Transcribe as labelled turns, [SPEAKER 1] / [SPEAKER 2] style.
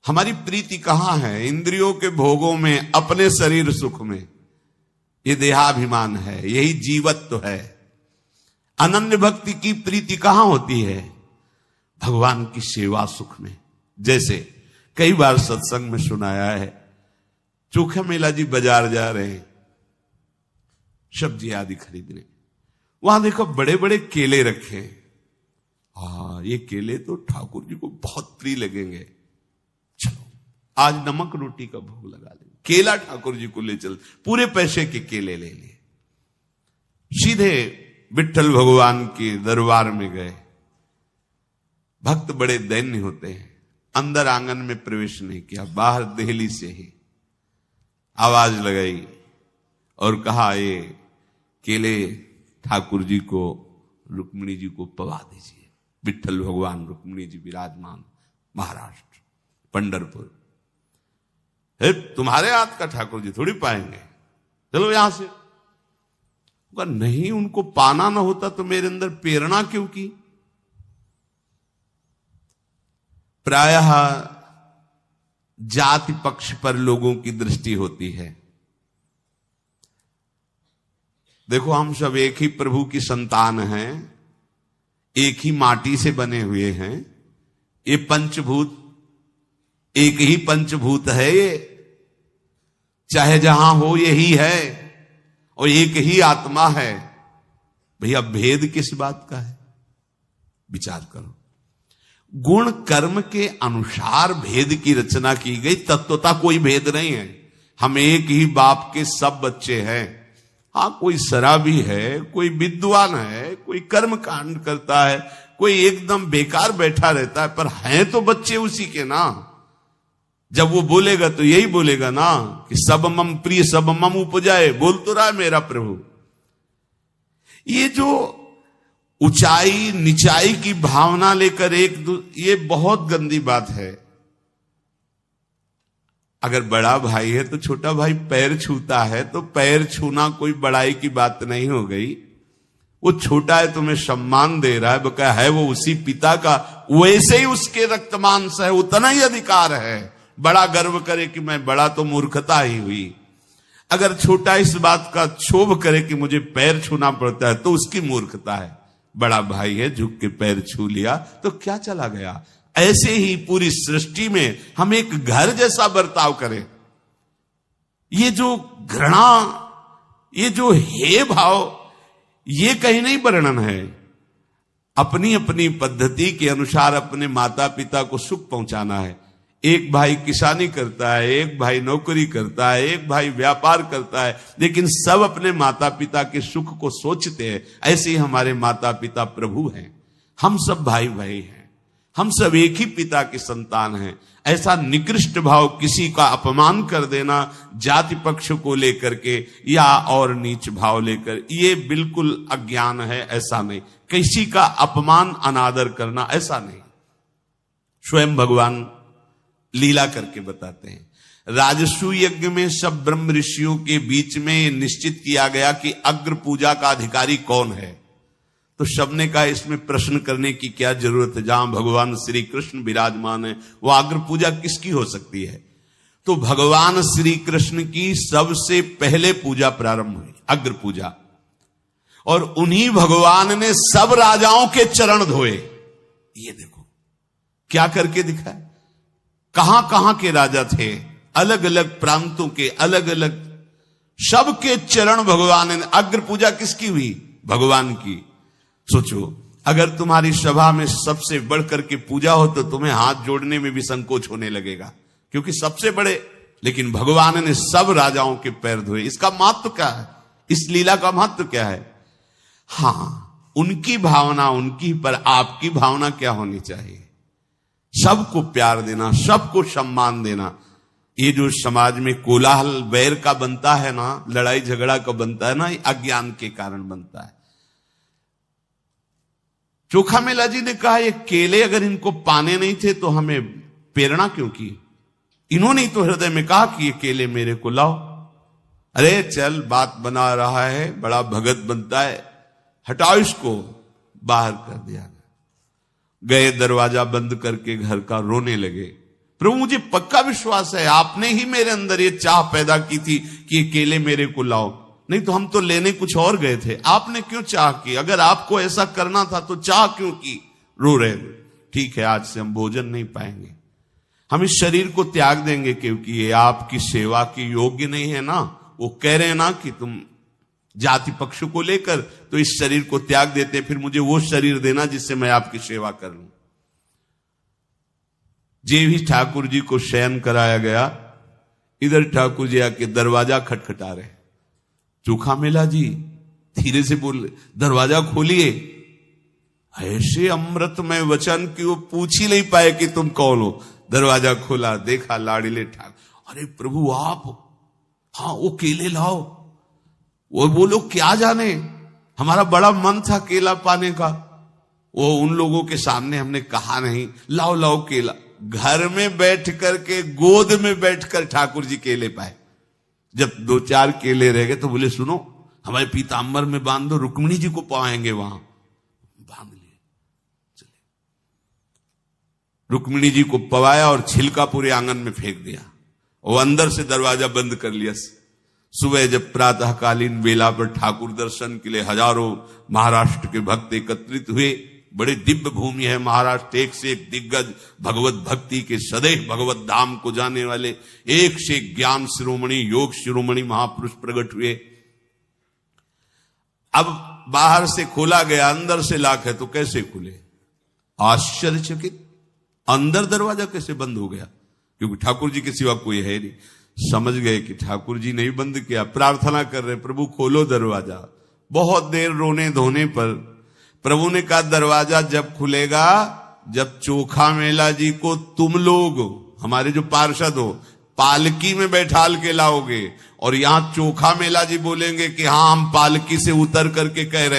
[SPEAKER 1] हमारी प्रीति कहां है? इंद्रियों के भोगों में, अपने शरीर सुख में। ये देहाभिमान है, यही जीवत्व है। अनन्य भक्ति की प्रीति कहां होती है? भगवान की सेवा सुख में। जैसे कई बार सत्संग में सुनाया है, चोखा मेला जी बाजार जा रहे हैं सब्जी आदि खरीदने, वहां देखो बड़े बड़े केले रखे हैं। ये केले तो ठाकुर जी को बहुत प्रिय लगेंगे, चलो आज नमक रोटी का भोग लगा लेंगे। केला ठाकुर जी को ले चल, पूरे पैसे के केले ले लिए, सीधे विट्ठल भगवान के दरबार में गए। भक्त बड़े दैन्य होते हैं, अंदर आंगन में प्रवेश नहीं किया, बाहर देहली से ही आवाज लगाई और कहा, ये केले ठाकुर जी को, रुक्मिणी जी को पवा दीजिए। विट्ठल भगवान रुक्मिणी जी विराजमान, महाराष्ट्र पंढरपुर। तुम्हारे हाथ का ठाकुर जी थोड़ी पाएंगे, चलो यहां से। नहीं, उनको पाना ना होता तो मेरे अंदर प्रेरणा क्यों की? प्रायः जाति पक्ष पर लोगों की दृष्टि होती है। देखो, हम सब एक ही प्रभु की संतान हैं, एक ही माटी से बने हुए हैं। ये पंचभूत एक ही पंचभूत है, ये चाहे जहां हो यही है, और एक ही आत्मा है। भैया भेद किस बात का है? विचार करो। गुण कर्म के अनुसार भेद की रचना की गई, तत्वता कोई भेद नहीं है। हम एक ही बाप के सब बच्चे हैं। हाँ, कोई शराबी है, कोई विद्वान है, कोई कर्म कांड करता है, कोई एकदम बेकार बैठा रहता है, पर हैं तो बच्चे उसी के ना। जब वो बोलेगा तो यही बोलेगा ना कि सब मम प्रिय सब मम उपजाए। बोल तो रहा है मेरा प्रभु। ये जो ऊंचाई निचाई की भावना लेकर ये बहुत गंदी बात है। अगर बड़ा भाई है तो छोटा भाई पैर छूता है, तो पैर छूना कोई बड़ाई की बात नहीं हो गई। वो छोटा है, तुम्हें सम्मान दे रहा है, बका है वो उसी पिता का, वैसे ही उसके रक्तमांस है, उतना ही अधिकार है। बड़ा गर्व करे कि मैं बड़ा, तो मूर्खता ही हुई। अगर छोटा इस बात का क्षोभ करे कि मुझे पैर छूना पड़ता है, तो उसकी मूर्खता है। बड़ा भाई है, झुक के पैर छू लिया तो क्या चला गया। ऐसे ही पूरी सृष्टि में हम एक घर जैसा बर्ताव करें। ये जो घृणा, ये जो हे भाव, ये कहीं नहीं वर्णन है। अपनी अपनी पद्धति के अनुसार अपने माता पिता को सुख पहुंचाना है। एक भाई किसानी करता है, एक भाई नौकरी करता है, एक भाई व्यापार करता है, लेकिन सब अपने माता पिता के सुख को सोचते हैं। ऐसे ही हमारे माता पिता प्रभु हैं, हम सब भाई भाई हैं, हम सब एक ही पिता की संतान हैं। ऐसा निकृष्ट भाव, किसी का अपमान कर देना जाति पक्ष को लेकर के या और नीच भाव लेकर, ये बिल्कुल अज्ञान है। ऐसा नहीं, किसी का अपमान अनादर करना ऐसा नहीं। स्वयं भगवान लीला करके बताते हैं। राजसू यज्ञ में सब ब्रह्म ऋषियों के बीच में निश्चित किया गया कि अग्र पूजा का अधिकारी कौन है। तो सबने कहा इसमें प्रश्न करने की क्या जरूरत है, जहां भगवान श्री कृष्ण विराजमान है, वो अग्र पूजा किसकी हो सकती है। तो भगवान श्री कृष्ण की सबसे पहले पूजा प्रारंभ हुई, अग्र पूजा, और उन्हीं भगवान ने सब राजाओं के चरण धोए। ये देखो क्या करके दिखाया। कहां कहां के राजा थे, अलग अलग प्रांतों के, अलग अलग, सबके चरण भगवान ने। अग्र पूजा किसकी हुई? भगवान की। सोचो, अगर तुम्हारी सभा में सबसे बढ़कर के पूजा हो तो तुम्हें हाथ जोड़ने में भी संकोच होने लगेगा, क्योंकि सबसे बड़े। लेकिन भगवान ने सब राजाओं के पैर धोए। इसका महत्व क्या है? इस लीला का महत्व क्या है? हाँ, उनकी भावना उनकी, पर आपकी भावना क्या होनी चाहिए? सबको प्यार देना, सबको सम्मान देना। ये जो समाज में कोलाहल वैर का बनता है ना, लड़ाई झगड़ा का बनता है ना, ये अज्ञान के कारण बनता है। चोखा मेला जी ने कहा, ये केले अगर इनको पाने नहीं थे तो हमें प्रेरणा क्यों की? इन्होंने ही तो हृदय में कहा कि ये केले मेरे को लाओ। अरे चल, बात बना रहा है, बड़ा भगत बनता है, हटाओ इसको। बाहर कर दिया। गए, दरवाजा बंद करके घर का रोने लगे। प्रभु मुझे पक्का विश्वास है आपने ही मेरे अंदर ये चाह पैदा की थी कि ये केले मेरे को लाओ, नहीं तो हम तो लेने कुछ और गए थे। आपने क्यों चाह की? अगर आपको ऐसा करना था तो चाह क्यों की? रो रहे थे। ठीक है, आज से हम भोजन नहीं पाएंगे, हम इस शरीर को त्याग देंगे क्योंकि ये आपकी सेवा के योग्य नहीं है ना। वो कह रहे हैं ना कि तुम जाति पक्ष को लेकर तो इस शरीर को त्याग देते, फिर मुझे वो शरीर देना जिससे मैं आपकी सेवा कर लूं। जे भी ठाकुर जी को शयन कराया गया, इधर ठाकुर जी आके दरवाजा खटखटा रहे। चोखा मेला जी धीरे से बोल, दरवाजा खोलिए। ऐसे अमृतमय वचन कि वो पूछ ही नहीं पाए कि तुम कौन हो। दरवाजा खोला, देखा लाड़िले ठाकुर। अरे प्रभु आप? हाँ, वो केले लाओ। वो बोलो क्या जाने, हमारा बड़ा मन था केला पाने का। वो उन लोगों के सामने हमने कहा नहीं, लाओ लाओ केला। घर में बैठ करके गोद में बैठकर ठाकुर जी केले पाए। जब 2-4 केले रह गए तो बोले सुनो, हमारे पीताम्बर में बांध दो, रुक्मिणी जी को पाएंगे वहां। बांध लिए, चले। रुक्मिणी जी को पवाया और छिलका पूरे आंगन में फेंक दिया। वो अंदर से दरवाजा बंद कर लिया। सुबह जब प्रातःकालीन वेला पर ठाकुर दर्शन के लिए हजारों महाराष्ट्र के भक्त एकत्रित हुए, बड़े दिव्य भूमि है महाराष्ट्र, एक से एक दिग्गज भगवत भक्ति के सदैव भगवत धाम को जाने वाले एक से एक ज्ञान शिरोमणि, योग शिरोमणि महापुरुष प्रकट हुए। अब बाहर से खोला गया, अंदर से लाख है तो कैसे खुले? आश्चर्यचकित, अंदर दरवाजा कैसे बंद हो गया? क्योंकि ठाकुर जी के सिवा कोई है नहीं। समझ गए कि ठाकुर जी नहीं बंद किया, प्रार्थना कर रहे, प्रभु खोलो दरवाजा। बहुत देर रोने धोने पर प्रभु ने कहा दरवाजा जब खुलेगा जब चोखा मेला जी को तुम लोग, हमारे जो पार्षद हो, पालकी में बैठाल के लाओगे। और यहां चोखा मेला जी बोलेंगे कि हाँ हम पालकी से उतर करके कह रहे